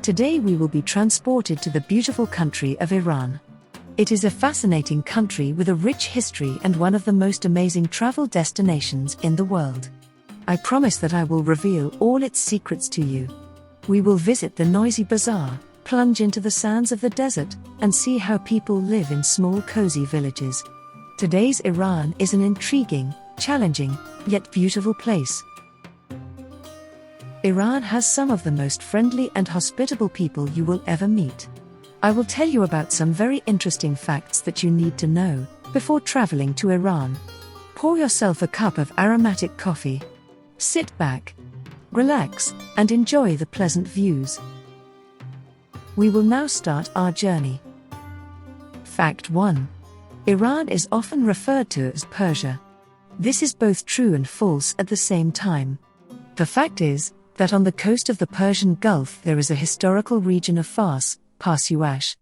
Today we will be transported to the beautiful country of Iran. It is a fascinating country with a rich history and one of the most amazing travel destinations in the world. I promise that I will reveal all its secrets to you. We will visit the noisy bazaar, plunge into the sands of the desert, and see how people live in small cozy villages. Today's Iran is an intriguing, challenging, yet beautiful place. Iran has some of the most friendly and hospitable people you will ever meet. I will tell you about some very interesting facts that you need to know before traveling to Iran. Pour yourself a cup of aromatic coffee. Sit back, relax, and enjoy the pleasant views. We will now start our journey. Fact 1. Iran is often referred to as Persia. This is both true and false at the same time. The fact is that on the coast of the Persian Gulf there is a historical region of Fars, Parsuash.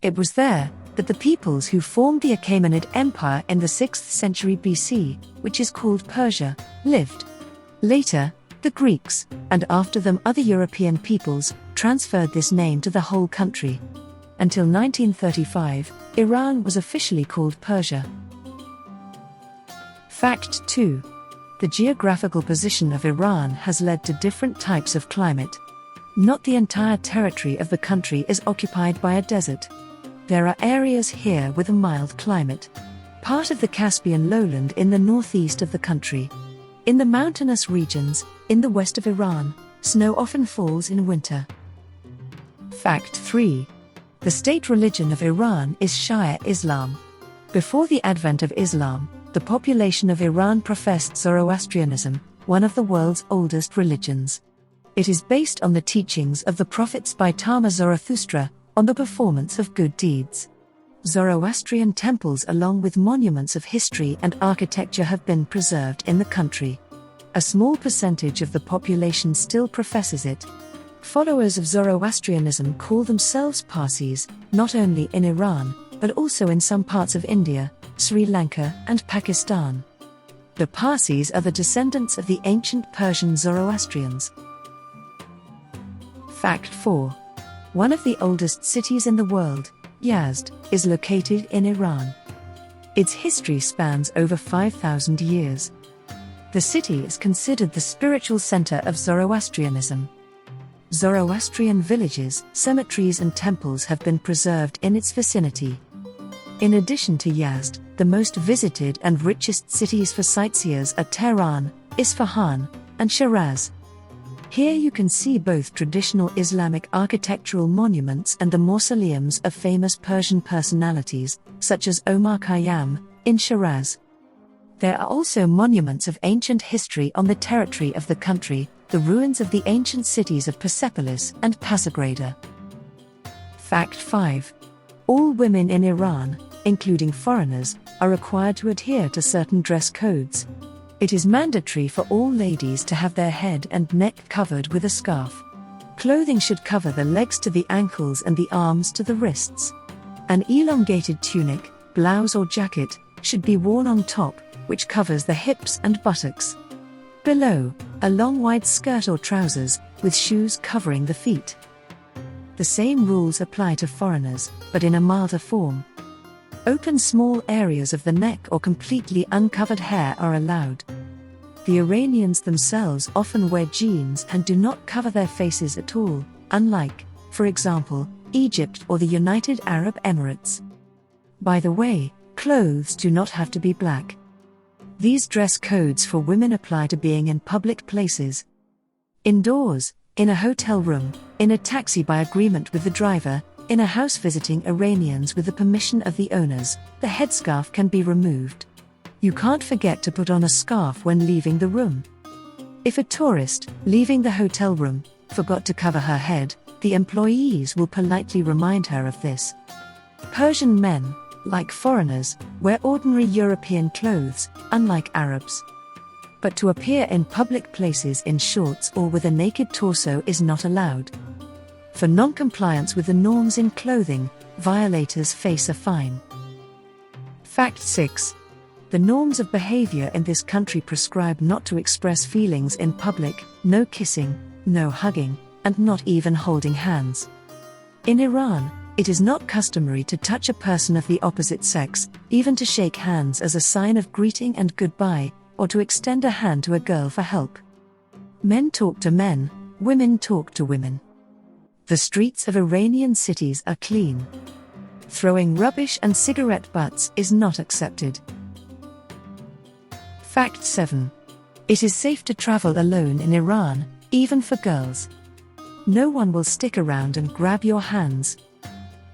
It was there that the peoples who formed the Achaemenid Empire in the 6th century BC, which is called Persia, lived. Later, the Greeks, and after them other European peoples, transferred this name to the whole country. Until 1935, Iran was officially called Persia. Fact 2. The geographical position of Iran has led to different types of climate. Not the entire territory of the country is occupied by a desert. There are areas here with a mild climate. Part of the Caspian lowland in the northeast of the country. In the mountainous regions, in the west of Iran, snow often falls in winter. Fact 3. The state religion of Iran is Shia Islam. Before the advent of Islam, the population of Iran professed Zoroastrianism, one of the world's oldest religions. It is based on the teachings of the prophets by Tama Zarathustra, on the performance of good deeds. Zoroastrian temples along with monuments of history and architecture have been preserved in the country. A small percentage of the population still professes it. Followers of Zoroastrianism call themselves Parsis, not only in Iran, but also in some parts of India, Sri Lanka, and Pakistan. The Parsis are the descendants of the ancient Persian Zoroastrians. Fact 4. One of the oldest cities in the world, Yazd, is located in Iran. Its history spans over 5,000 years. The city is considered the spiritual center of Zoroastrianism. Zoroastrian villages, cemeteries and temples have been preserved in its vicinity. In addition to Yazd, the most visited and richest cities for sightseers are Tehran, Isfahan, and Shiraz. Here you can see both traditional Islamic architectural monuments and the mausoleums of famous Persian personalities, such as Omar Khayyam, in Shiraz. There are also monuments of ancient history on the territory of the country, the ruins of the ancient cities of Persepolis and Pasargada. Fact 5. All women in Iran, including foreigners, are required to adhere to certain dress codes. It is mandatory for all ladies to have their head and neck covered with a scarf. Clothing should cover the legs to the ankles and the arms to the wrists. An elongated tunic, blouse or jacket, should be worn on top, which covers the hips and buttocks. Below, a long wide skirt or trousers, with shoes covering the feet. The same rules apply to foreigners, but in a milder form. Open small areas of the neck or completely uncovered hair are allowed. The Iranians themselves often wear jeans and do not cover their faces at all, unlike, for example, Egypt or the United Arab Emirates. By the way, clothes do not have to be black. These dress codes for women apply to being in public places. Indoors, in a hotel room, in a taxi by agreement with the driver, in a house visiting Iranians with the permission of the owners, the headscarf can be removed. You can't forget to put on a scarf when leaving the room. If a tourist, leaving the hotel room, forgot to cover her head, the employees will politely remind her of this. Persian men, like foreigners, wear ordinary European clothes, unlike Arabs. But to appear in public places in shorts or with a naked torso is not allowed. For non-compliance with the norms in clothing, violators face a fine. Fact 6. The norms of behavior in this country prescribe not to express feelings in public, no kissing, no hugging, and not even holding hands. In Iran, it is not customary to touch a person of the opposite sex, even to shake hands as a sign of greeting and goodbye, or to extend a hand to a girl for help. Men talk to men, women talk to women. The streets of Iranian cities are clean. Throwing rubbish and cigarette butts is not accepted. Fact 7. It is safe to travel alone in Iran, even for girls. No one will stick around and grab your hands.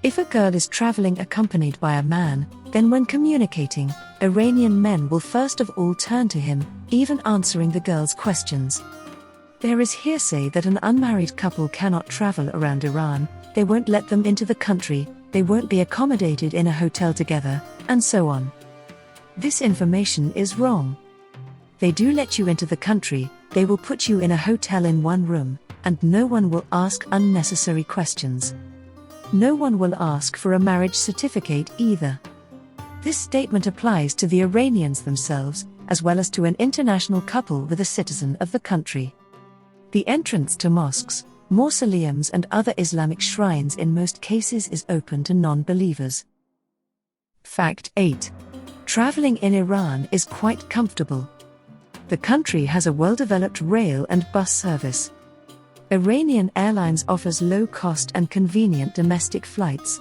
If a girl is traveling accompanied by a man, then when communicating, Iranian men will first of all turn to him, even answering the girl's questions. There is hearsay that an unmarried couple cannot travel around Iran, they won't let them into the country, they won't be accommodated in a hotel together, and so on. This information is wrong. They do let you into the country, they will put you in a hotel in one room, and no one will ask unnecessary questions. No one will ask for a marriage certificate either. This statement applies to the Iranians themselves, as well as to an international couple with a citizen of the country. The entrance to mosques, mausoleums and other Islamic shrines in most cases is open to non-believers. Fact 8. Traveling in Iran is quite comfortable. The country has a well-developed rail and bus service. Iranian Airlines offers low-cost and convenient domestic flights.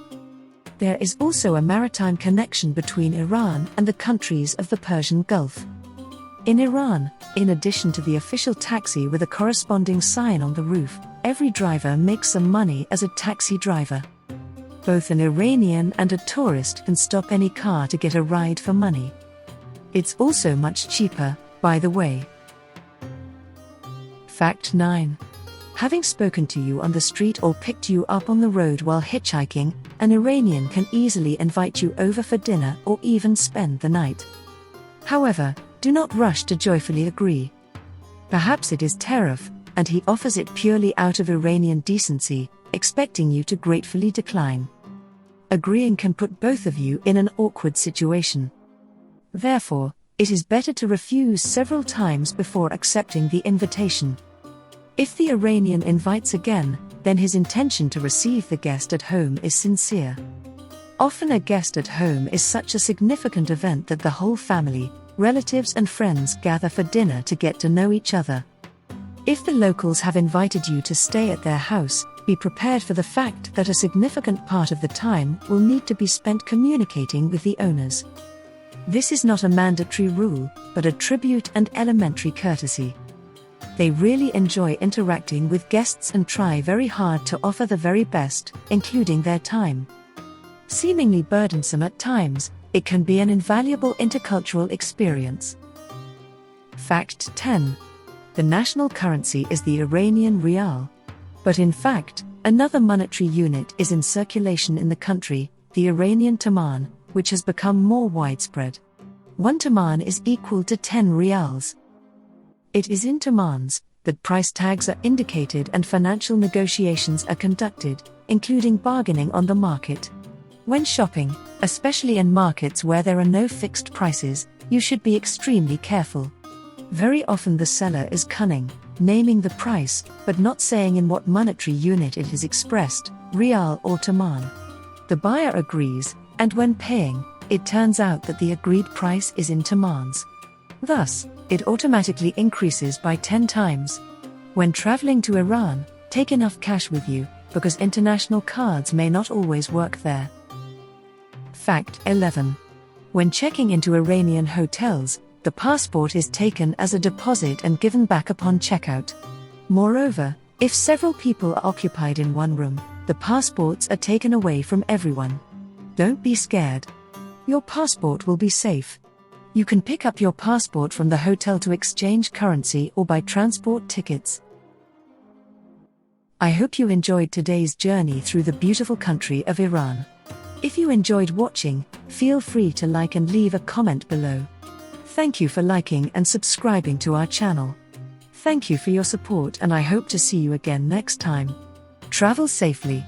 There is also a maritime connection between Iran and the countries of the Persian Gulf. In Iran, in addition to the official taxi with a corresponding sign on the roof, every driver makes some money as a taxi driver. Both an Iranian and a tourist can stop any car to get a ride for money. It's also much cheaper, by the way. Fact 9. Having spoken to you on the street or picked you up on the road while hitchhiking, an Iranian can easily invite you over for dinner or even spend the night. However, do not rush to joyfully agree. Perhaps it is tariff, and he offers it purely out of Iranian decency, expecting you to gratefully decline. Agreeing can put both of you in an awkward situation. Therefore, it is better to refuse several times before accepting the invitation. If the Iranian invites again, then his intention to receive the guest at home is sincere. Often a guest at home is such a significant event that the whole family, relatives and friends gather for dinner to get to know each other. If the locals have invited you to stay at their house, be prepared for the fact that a significant part of the time will need to be spent communicating with the owners. This is not a mandatory rule, but a tribute and elementary courtesy. They really enjoy interacting with guests and try very hard to offer the very best, including their time. Seemingly burdensome at times, it can be an invaluable intercultural experience. Fact 10. The national currency is the Iranian rial. But in fact, another monetary unit is in circulation in the country, the Iranian taman, which has become more widespread. 1 taman is equal to 10 rials. It is in tamans that price tags are indicated and financial negotiations are conducted, including bargaining on the market. When shopping, especially in markets where there are no fixed prices, you should be extremely careful. Very often the seller is cunning, naming the price, but not saying in what monetary unit it is expressed, rial or taman. The buyer agrees, and when paying, it turns out that the agreed price is in tamans. Thus, it automatically increases by 10 times. When traveling to Iran, take enough cash with you, because international cards may not always work there. Fact 11. When checking into Iranian hotels, the passport is taken as a deposit and given back upon checkout. Moreover, if several people are occupied in one room, the passports are taken away from everyone. Don't be scared. Your passport will be safe. You can pick up your passport from the hotel to exchange currency or buy transport tickets. I hope you enjoyed today's journey through the beautiful country of Iran. If you enjoyed watching, feel free to like and leave a comment below. Thank you for liking and subscribing to our channel. Thank you for your support and I hope to see you again next time. Travel safely.